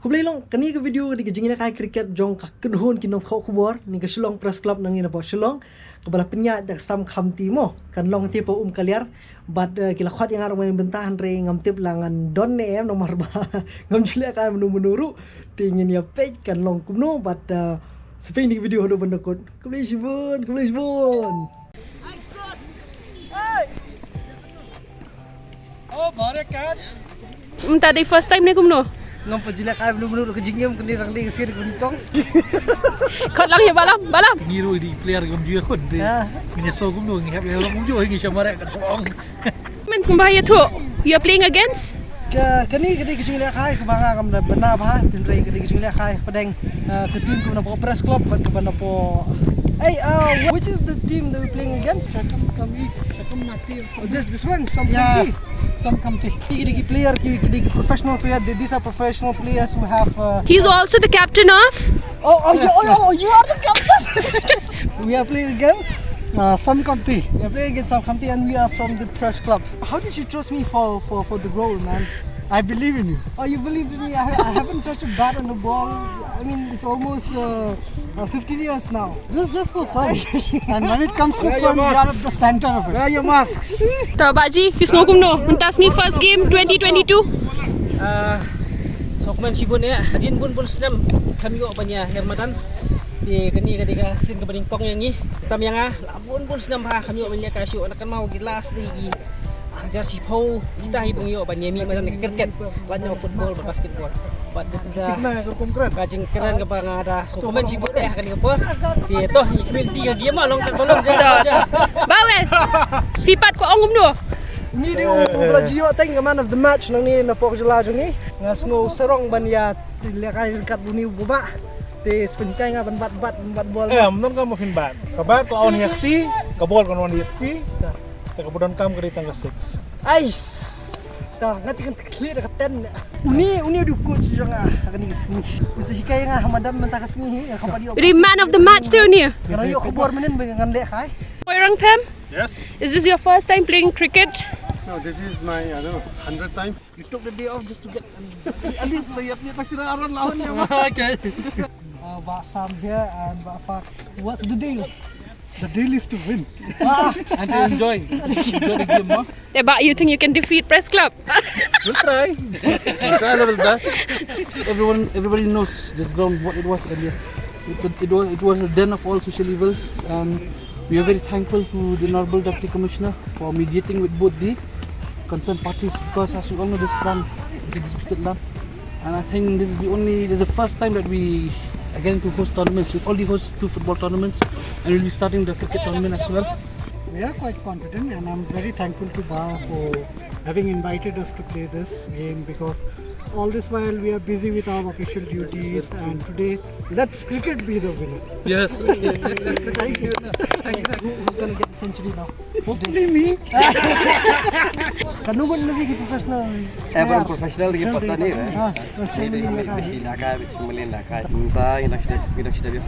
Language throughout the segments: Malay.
Kublai long kani ke video di kejingina kai cricket jong ka kedhun kinong khok kubor ni ke Shillong Press Club nang ina bo Shillong kebala penya dak sam kham ti mo kan long ti po kaliar bat kila khot yang arang main bentahan re ngam tip langan don ne em nomor ba ngam jule ka menuru tingin ya page kan long kumno bat sepeng di video hodo benda kot kublai sibun Oh, bare catch. Tadi first time ni kumno. ngam pa jule ka menuru ke jingiam kan rang ding sir kun tong Khot lang ya balam. Ngiru di player gam dia kon. Minya so gum no ngap ya long jo ngi samare kan song. Mens kumbaya tu. You are playing against? Kani ke jingilah kai ke banga kam benar bah tin re ke jingilah kai padang ke tim ke po Press Club ban ke bana po. Hey, which is the team that we're playing against? This one, some company. Kiki player, kiki professional player. These are professional players who have. He's also the captain of. You are the captain. We are playing against some company. We are playing against some company, and we are from the Press Club. How did you trust me for the role, man? I believe in you. Oh, you believe in me? I haven't touched a bat on the ball. I mean, it's almost 15 years now. Just for fun. And when it comes to fun, we are at the center of it. Wear your masks. Tahu Baji, Fish ngokum no. Mentas ni first game 2022. Sokman sibun ya. Hadin pun senam kami yo banyak madan. Di kani ketika sin ke kong yang ni. Tam yang pun senam kami yo melihat kasih anak mau gelas lagi. Ajar si pau kita hibung yo banyak mi madan cricket, banyak football, basketball. But this is kajing keren ke bang ada Sokman sibun ya kan apa. Di toh community ke game long kan bolong aja. Bawes. Fipat ko ongum no. Ni dia Brazil teng man of the match nang ni na pok jela jong ni. Ngas ngo serong ban ya lehkai dekat buni buba. Te sepenkai nga ban bat bol. Menurut kamu fin bat. Kabat ko on yakti, kabol ko on yakti. Kemudian kamu ke tangga 6. Ais. Tah ngati kan clear dekat 10. Uni du coach jong akan ni sini. Usa hikai nga hamadan mentah kasni kapal dia. The man of the match tu ni. Kana yo kubor menen dengan lehkai. Orang them? Yes. Is this your first time playing cricket? No, this is my 100th time. You took the day off just to get at least layapnya kasiraran lawan ya. Okay. Ba Sam here and Ba Fak. What's the deal? The deal is to win. And to enjoy the game, huh? Yeah, but you think you can defeat Press Club? We'll try. We'll try our best. Everybody knows this ground what it was earlier. It was a den of all social evils, and we are very thankful to the Honorable Deputy Commissioner for mediating with both the concerned parties, because as we all know, this land is a disputed land, and I think this is the first time that we again to host tournaments. We've already hosted 2 football tournaments, and we'll be starting the cricket tournament as well. We are quite confident, and I'm very thankful to Ba for having invited us to play this game, because all this while we are busy with our official duties, and today let's cricket be the winner. Yes. Thank you. Who's gonna get the century now? Hopefully me. Kanuman lagi professional. Everyone professional lagi petani ya. Ini Besi lehkai, semulin lehkai. Minta kita sudah biar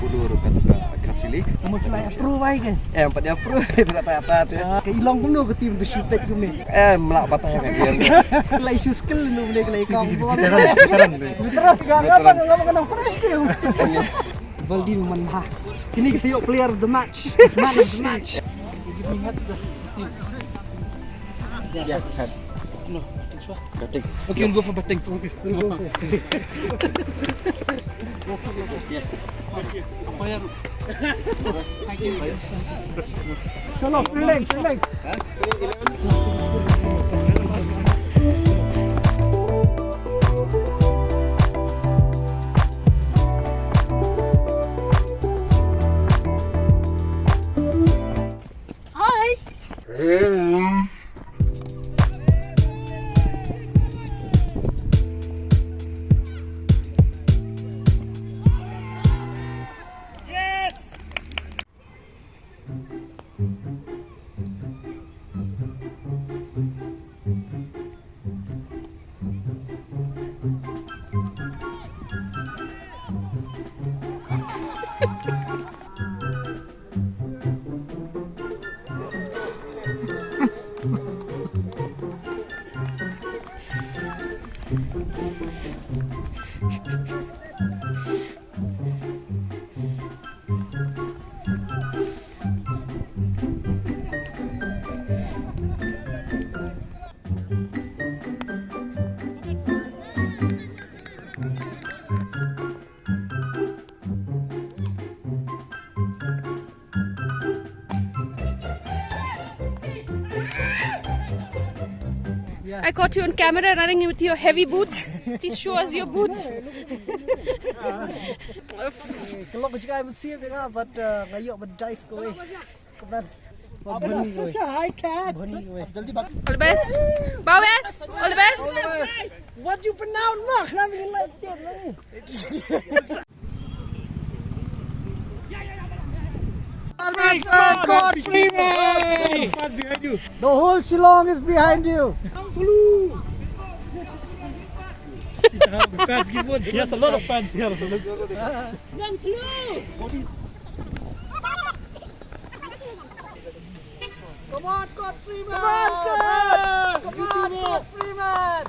budur katuka kasilik. Kamu fly approve ai kan? Empat dia approve itu kata-kata ya. Ke ilong pun ke tim the shoot back ni. Melak patah kan dia. Lai shoot skill nu boleh kelai kau. Veteran. Veteran enggak kena fresh dia. Valdin Manha. Ini saya player of the match. Man of the match. Give me heads the Yeah, heads. No, batting so. Batting. Okay, we'll go for batting. Okay. We'll go for Umpire. Thank you. Chalo, relax. I caught you on camera running with your heavy boots. Please show us your boots. Kalau kau cakap mesti mereka buat ngayok berdive kowe. Kemudian Such a high cat. All the best. Bawes. All the best. what you pronounce mah? Kenapa you like that ni? The whole Shillong is behind you. He has a lot of fans here. Come on, God Freeman! Come on, God Freeman!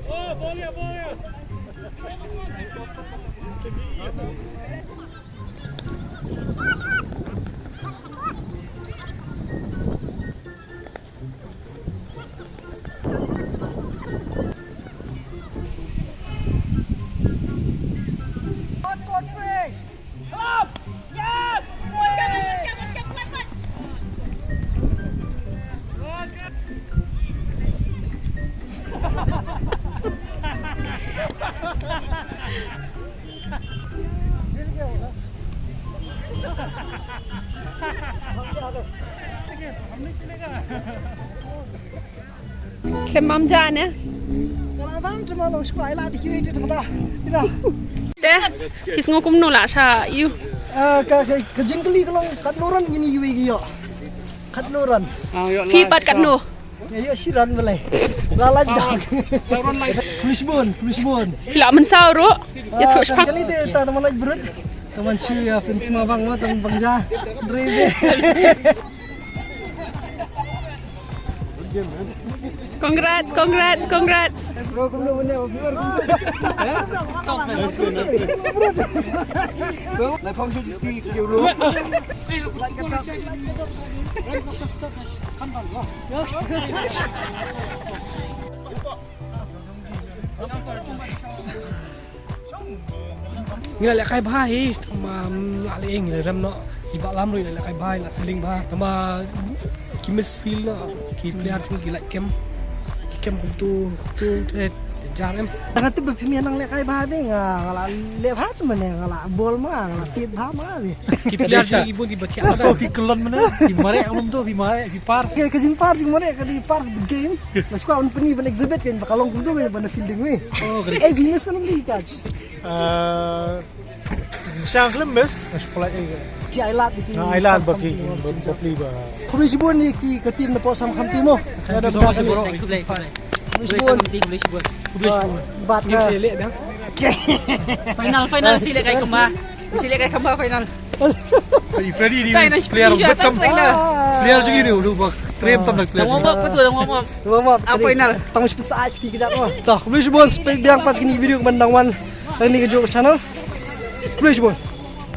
Oh, boleh. Kemam jana. Kalau abang cuma long sekolah lah di kiri itu dah. Tidak. Deh. Kis ngokum no lah sha you. Kejengkeli kalau kat loran gini yui giyo. Kat loran. Fi pat kat no. Ya siran boleh. Lalaj dah. Kulisbon. Fila mensau ro. Ya tuh spak. Kali tu teman lagi berut. Teman cuy apa semua bang mah teman bangja. Drebe. Congrats. Bro, kamu dah benar. So, nak kau cuci kiri. Nghĩa là lại khai bài mà lại lấy người rem nó thì bạn làm rồi lại khai bài là feeling ba mà khi miss feel nó khi player thì lại kem tu thế jangan em Tangan tu berpemian nang lehkai bah ni ngala lehah tu mana ngala bol mah ngala tip bah mah ni. khi player jadi ibu di baca apa So, fi kelon mana? Fi marek umum tu, fi par. Kesimpar sing mana kali par game. Mas kau on peni ban exhibit kan bakalong tu ban fielding we. Oh, great. Eh Venus kan beli catch. Siang kelembes, sekolah ini. Ki ailat di. Ailan bagi beli ba. Kulisbon ni ki ke tim na po sam kham timo. Ada dah kali. Kulisbon. Bat game sele dah Final si lehkai kembar. Si lehkai kembar final. Freddy di Tay na player player betam. Player segini udah bak trem tam nak player. Ngomong betul ngomong. Mama. Final. Tang spesai ti kejap oh. Tah Kulisbon spek biang pas kini video kemandang wan. Ini ke channel. Kulisbon.